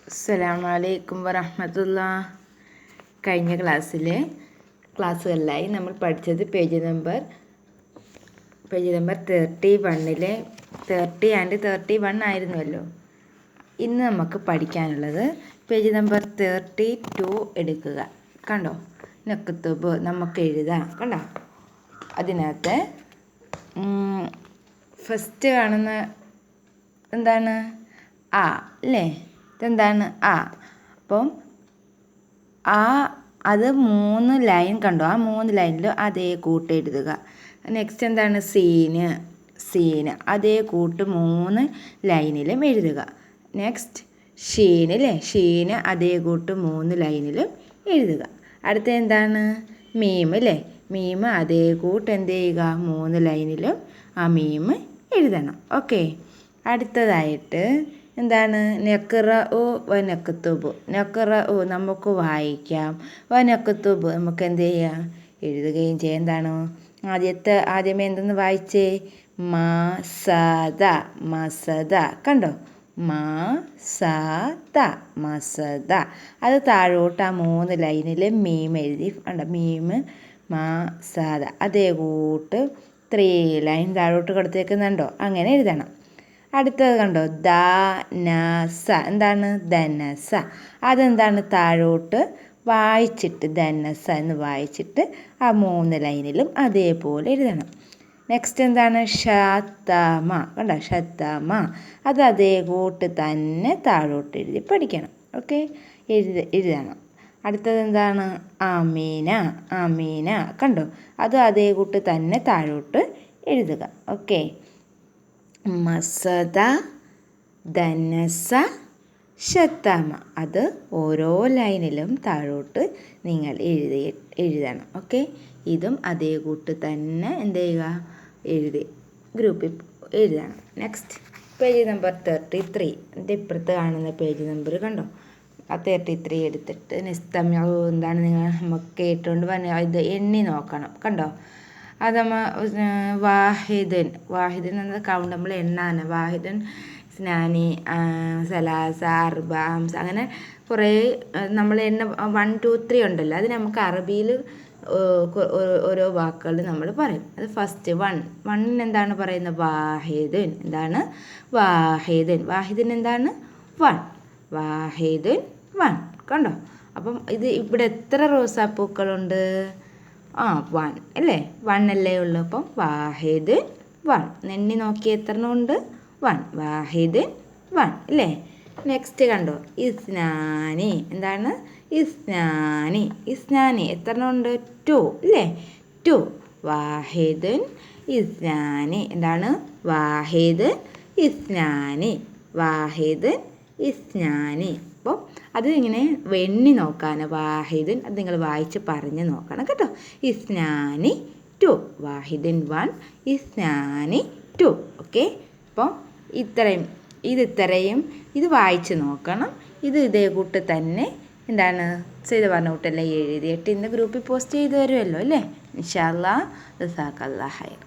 അസ്സലാമലൈക്കും വറഹ്മത്തുള്ളാഹി. കഴിഞ്ഞ ക്ലാസ്സുകളിലായി നമ്മൾ പഠിച്ചത് പേജ് നമ്പർ 31-ലെ 30 ആൻഡ് 31 ആയിരുന്നുവല്ലോ. ഇന്ന് നമുക്ക് പഠിക്കാനുള്ളത് പേജ് നമ്പർ 32 എടുക്കുക. കണ്ടോ, നക്തുബ് നമുക്ക് എഴുതാം. കണ്ടോ, അതിനകത്ത് ഫസ്റ്റ് കാണുന്ന എന്താണ്? ആ അല്ലേ? ഇതെന്താണ്? ആ. അപ്പം അത് 3 ലൈൻ കണ്ടോ, ആ 3 ലൈനിലും അതേ കൂട്ട് എഴുതുക. നെക്സ്റ്റ് എന്താണ്? സീന് അതേ കൂട്ട് 3 ലൈനിലും എഴുതുക. നെക്സ്റ്റ് ഷീന് അതേ കൂട്ട് 3 ലൈനിലും എഴുതുക. അടുത്ത എന്താണ്? മീം അതേ കൂട്ട് എന്ത് ചെയ്യുക? 3 ലൈനിലും ആ മീം എഴുതണം. ഓക്കെ. അടുത്തതായിട്ട് എന്താണ്? നഖ്റഉ വനക്തുബു. നഖ്റഉ നമുക്ക് വായിക്കാം, വനക്തുബു നമുക്ക് എന്ത് ചെയ്യാം? എഴുതുകയും ചെയ്യാം. എന്താണ് ആദ്യമേ എന്തെന്ന് വായിച്ചേ? മസദ. കണ്ടോ, മസദ. അത് താഴോട്ട് ആ 3 ലൈനിൽ മീം എഴുതി. കണ്ടോ, മീം മസദ അതേ കൂട്ട് 3 ലൈൻ താഴോട്ട് കൊടുത്തേക്കുന്നുണ്ടോ? അങ്ങനെ എഴുതണം. അടുത്തത് കണ്ടോ, ധനസ. എന്താണ്? ധനസ. അതെന്താണ്? താഴോട്ട് വായിച്ചിട്ട് ധനസ എന്ന് വായിച്ചിട്ട് ആ 3 ലൈനിലും അതേപോലെ എഴുതണം. നെക്സ്റ്റ് എന്താണ്? ശതമ. കണ്ടോ, ശതമ. അത് അതേ കൂട്ട് തന്നെ താഴോട്ട് എഴുതി പഠിക്കണം. ഓക്കെ, എഴുതണം. അടുത്തത് എന്താണ്? അമീന. കണ്ടോ, അത് അതേ കൂട്ട് തന്നെ താഴോട്ട് എഴുതുക. ഓക്കെ. മസദ, ധനസ, ശതമ. അത് ഓരോ ലൈനിലും താഴോട്ട് നിങ്ങൾ എഴുതണം. ഓക്കെ. ഇതും അതേ കൂട്ട് തന്നെ എന്ത് ചെയ്യുക? എഴുതി ഗ്രൂപ്പിൽ എഴുതണം. Next page number 33. എൻ്റെ ഇപ്പുറത്ത് കാണുന്ന പേജ് നമ്പർ കണ്ടോ, ആ 33 എടുത്തിട്ട് എന്താണ് നമുക്ക് കേട്ടുകൊണ്ട് ഇത് എണ്ണി നോക്കണം. കണ്ടോ, അത് വാഹിദൻ എന്നത് കൗണ്ട് നമ്മൾ എണ്ണാണ്. വാഹിദൻ, സ്നാനി, സലാസ, അർബ, ഹംസ, അങ്ങനെ കുറേ നമ്മൾ എണ്ണ 1 2 3 ഉണ്ടല്ലോ. അത് നമുക്ക് അറബിയിൽ ഓരോ വാക്കുകൾ നമ്മൾ പറയും. അത് ഫസ്റ്റ് വണ്ണിന് എന്താണ് പറയുന്നത്? വാഹിദുൻ. എന്താണ്? വാഹിദുൻ എന്താണ്? 1. വാഹിദുൻ 1. കണ്ടോ, അപ്പം ഇത് ഇവിടെ എത്ര റോസാപ്പൂക്കളുണ്ട്? 1 അല്ലേ? 1 അല്ലേ ഉള്ളൂ. അപ്പം വാഹിദുൻ 1. എണ്ണി നോക്കി എത്ര ഉണ്ട്? 1. വാഹിദുൻ 1 അല്ലേ? നെക്സ്റ്റ് കണ്ടോ, ഇസ്നാനി. എന്താണ്? ഇസ്നാനി എത്ര ഉണ്ട്? 2 അല്ലേ? 2. വാഹിദുൻ ഇസ്നാനി. എന്താണ്? വാഹിദുൻ ഇസ്നാനി. അപ്പോൾ അത് ഇങ്ങനെ എണ്ണി നോക്കാൻ വാഹിദുൻ അത് നിങ്ങൾ വായിച്ച് പറഞ്ഞ് നോക്കണം കേട്ടോ. ഇസ്നാനി 2. വാഹിദുൻ 1, ഇസ്നാനി 2. ഓക്കെ. അപ്പോൾ ഇത്രയും ഇത് വായിച്ച് നോക്കണം. ഇതേ കൂട്ട് തന്നെ എന്താണ് ചെയ്ത് പറഞ്ഞ കൂട്ടല്ലേ എഴുതിയിട്ട് ഇന്ന് ഗ്രൂപ്പിൽ പോസ്റ്റ് ചെയ്ത് തരുമല്ലോ അല്ലേ? ഇൻഷാ അല്ലാഹ്. ജസാക്കല്ലാഹ് ഖൈർ.